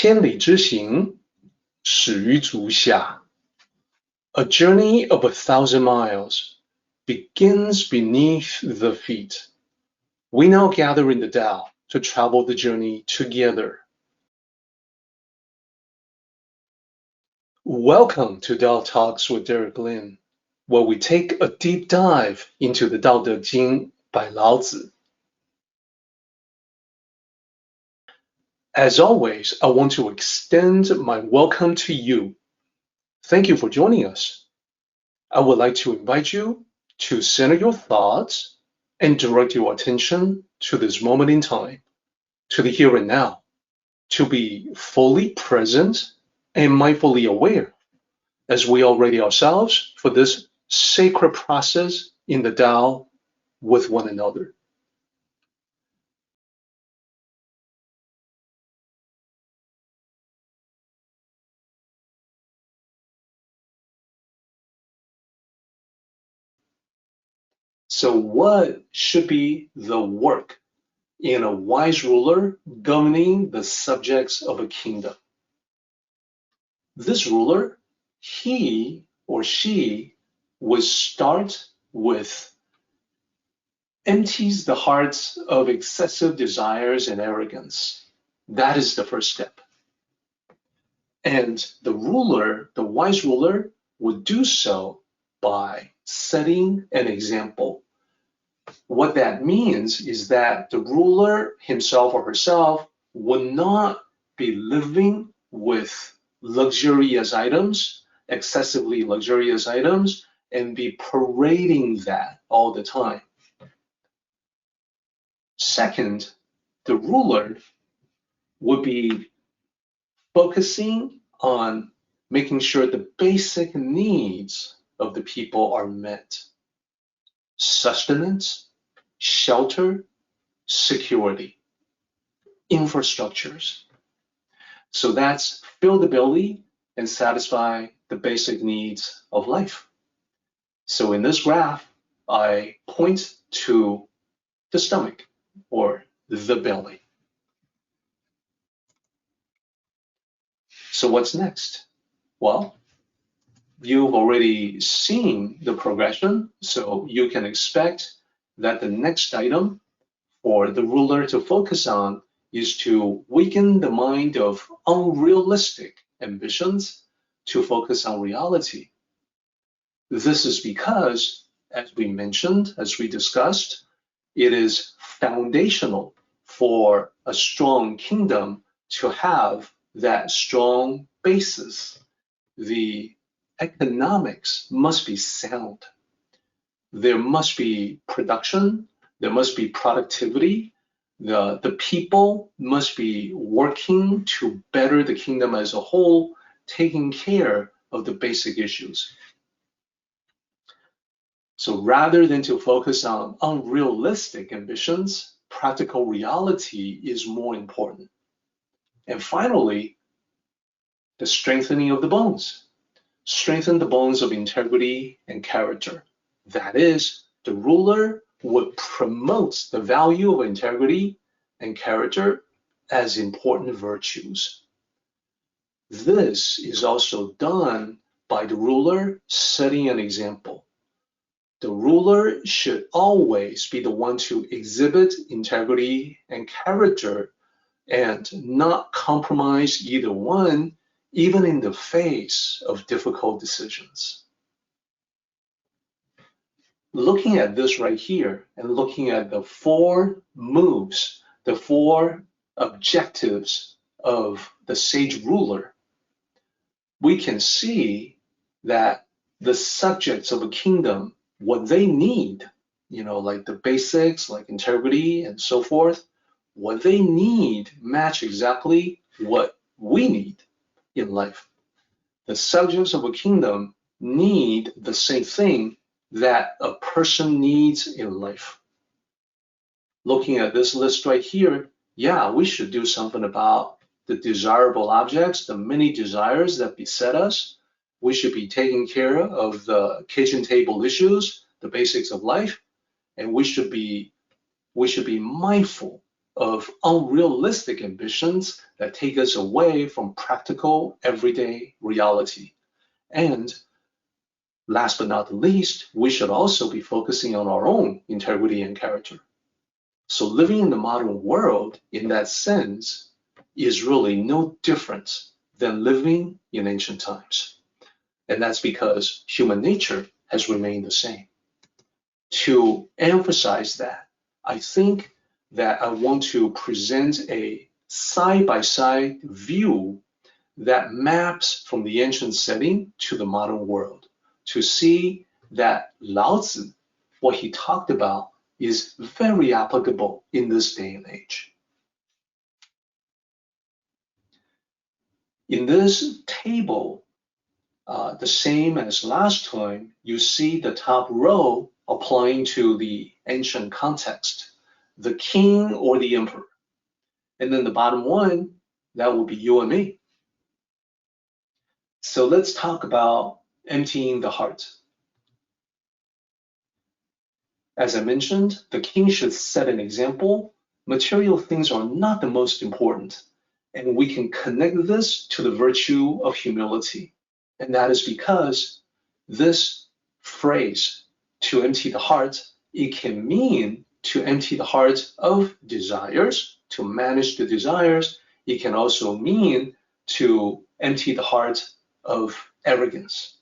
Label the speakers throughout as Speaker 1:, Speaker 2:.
Speaker 1: 千里之行，始于足下。A journey of 1,000 miles begins beneath the feet. We now gather in the Tao to travel the journey together. Welcome to Tao Talks with Derek Lin, where we take a deep dive into the Tao Te Ching by Lao Tzu. As always, I want to extend my welcome to you. Thank you for joining us. I would like to invite you to center your thoughts and direct your attention to this moment in time, to the here and now, to be fully present and mindfully aware as we are ready ourselves for this sacred process in the Tao with one another. So what should be the work in a wise ruler governing the subjects of a kingdom? This ruler, he or she, would start with empties the hearts of excessive desires and arrogance. That is the first step. And the ruler, the wise ruler, would do so by setting an example. What that means is that the ruler himself or herself would not be living with luxurious items, excessively luxurious items, and be parading that all the time. Second, the ruler would be focusing on making sure the basic needs of the people are met. Sustenance, shelter, security, infrastructures. So that's fill the belly and satisfy the basic needs of life. So in this graph, I point to the stomach or the belly. So what's next? Well, you've already seen the progression, so you can expect that the next item for the ruler to focus on is to weaken the mind of unrealistic ambitions to focus on reality. This is because, as we mentioned, as we discussed, it is foundational for a strong kingdom to have that strong basis. The economics must be sound. There must be production, there must be productivity, the people must be working to better the kingdom as a whole, taking care of the basic issues. So rather than to focus on unrealistic ambitions, practical reality is more important. And finally, the strengthening of the bones. Strengthen the bones of integrity and character. That is, the ruler would promote the value of integrity and character as important virtues. This is also done by the ruler setting an example. The ruler should always be the one to exhibit integrity and character and not compromise either one, even in the face of difficult decisions. Looking at this right here and looking at the four moves, the four objectives of the sage ruler, we can see that the subjects of a kingdom, what they need, like the basics, like integrity and so forth, what they need match exactly what we need in life. The subjects of a kingdom need the same thing that a person needs in life. Looking at this list right here, yeah, we should do something about the desirable objects, the many desires that beset us. We should be taking care of the kitchen table issues, the basics of life, and we should be mindful of unrealistic ambitions that take us away from practical, everyday reality. And last but not the least, we should also be focusing on our own integrity and character. So living in the modern world, in that sense, is really no different than living in ancient times. And that's because human nature has remained the same. To emphasize that, I think that I want to present a side-by-side view that maps from the ancient setting to the modern world, to see that Lao Tzu, what he talked about, is very applicable in this day and age. In this table, the same as last time, you see the top row applying to the ancient context, the king or the emperor. And then the bottom one, that will be you and me. So let's talk about emptying the heart. As I mentioned, the king should set an example. Material things are not the most important, and we can connect this to the virtue of humility. And that is because this phrase, to empty the heart, it can mean to empty the heart of desires, to manage the desires. It can also mean to empty the heart of arrogance.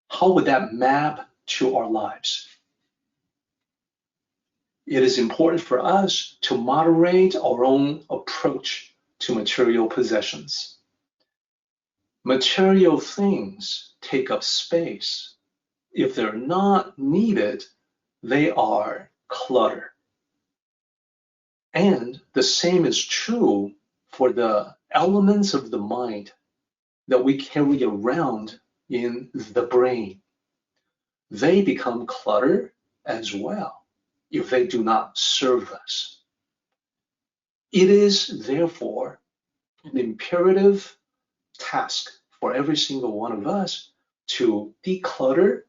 Speaker 1: How would that map to our lives? It is important for us to moderate our own approach to material possessions. Material things take up space. If they're not needed, they are clutter. And the same is true for the elements of the mind that we carry around in the brain. They become clutter as well if they do not serve us. It is therefore an imperative task for every single one of us to declutter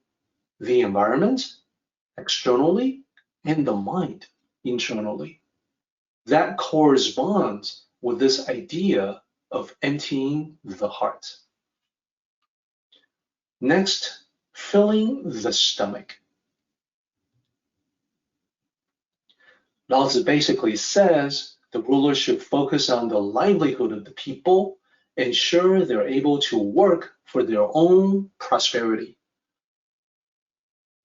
Speaker 1: the environment externally and the mind internally. That corresponds with this idea of emptying the heart. Next, filling the stomach. Lao Tzu basically says the ruler should focus on the livelihood of the people, ensure they're able to work for their own prosperity.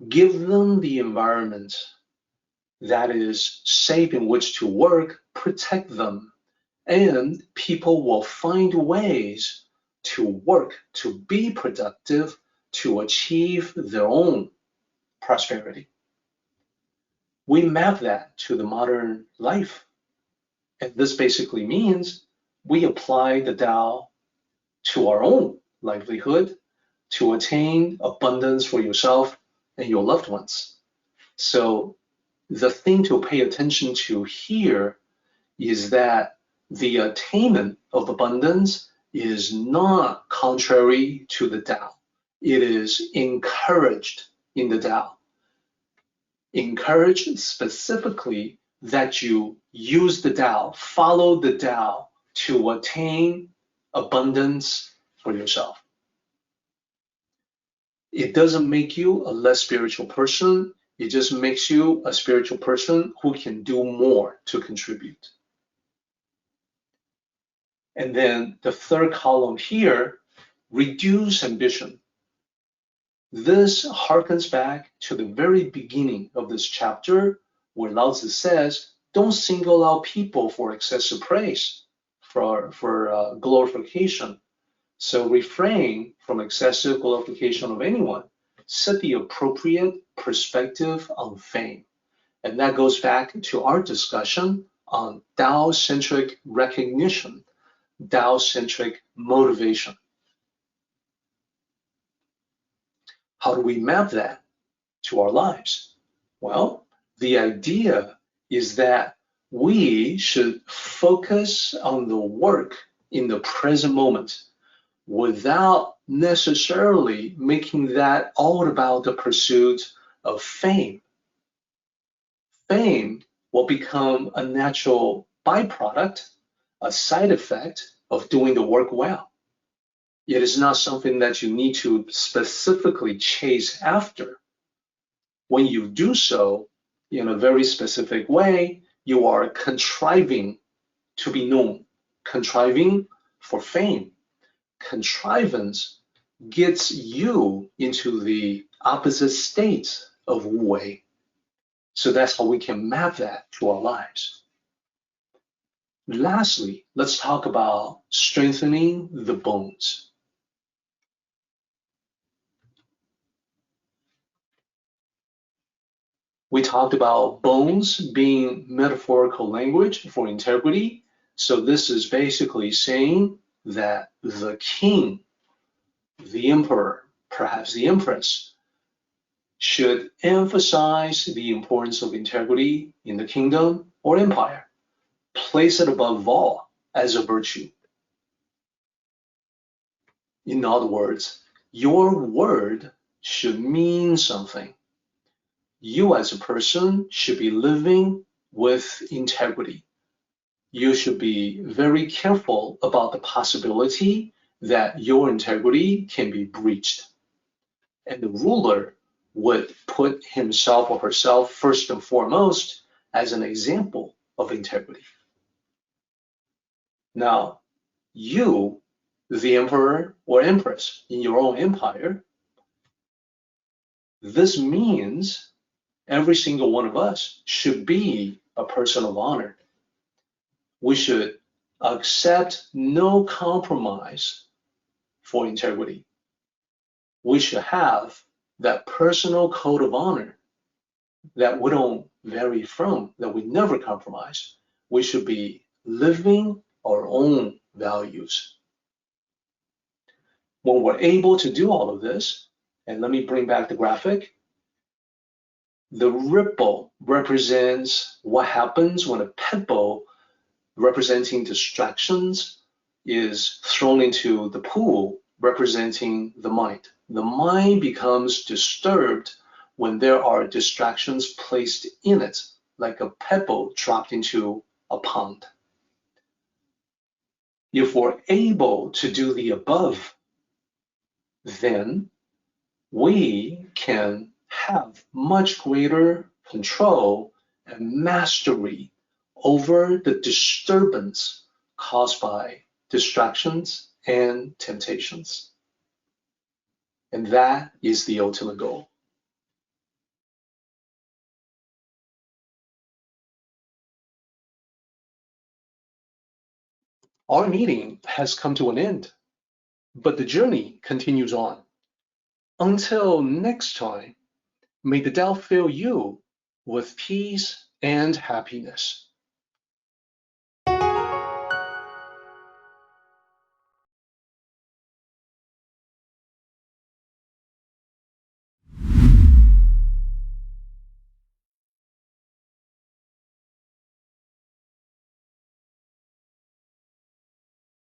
Speaker 1: Give them the environment that is safe in which to work, protect them, and people will find ways to work, to be productive, to achieve their own prosperity. We map that to the modern life. And this basically means we apply the Tao to our own livelihood to attain abundance for yourself and your loved ones. So the thing to pay attention to here is that the attainment of abundance is not contrary to the Tao. It is encouraged in the Tao. Encouraged specifically that you use the Tao, follow the Tao to attain abundance for yourself. It doesn't make you a less spiritual person. It just makes you a spiritual person who can do more to contribute. And then the third column here, reduce ambition. This harkens back to the very beginning of this chapter where Lao Tzu says, don't single out people for excessive praise, for glorification. So refrain from excessive glorification of anyone. Set the appropriate perspective on fame. And that goes back to our discussion on Tao-centric recognition, Tao-centric motivation. How do we map that to our lives? Well, the idea is that we should focus on the work in the present moment without necessarily making that all about the pursuit of fame. Fame will become a natural byproduct, a side effect of doing the work well. It is not something that you need to specifically chase after. When you do so in a very specific way, you are contriving to be known, contriving for fame. Contrivance gets you into the opposite states of Wu Wei. So that's how we can map that to our lives. Lastly, let's talk about strengthening the bones. We talked about bones being metaphorical language for integrity. So this is basically saying that the king, the emperor, perhaps the empress, should emphasize the importance of integrity in the kingdom or empire. Place it above all as a virtue. In other words, your word should mean something. You as a person should be living with integrity. You should be very careful about the possibility that your integrity can be breached. And the ruler would put himself or herself first and foremost as an example of integrity. Now, you, the emperor or empress in your own empire, this means every single one of us should be a person of honor. We should accept no compromise for integrity. We should have that personal code of honor that we don't vary from, that we never compromise. We should be living our own values. When we're able to do all of this, and let me bring back the graphic, the ripple represents what happens when a pebble representing distractions is thrown into the pool representing the mind. The mind becomes disturbed when there are distractions placed in it, like a pebble dropped into a pond. If we're able to do the above, then we can have much greater control and mastery over the disturbance caused by distractions and temptations. And that is the ultimate goal. Our meeting has come to an end, but the journey continues on. Until next time, may the Tao fill you with peace and happiness.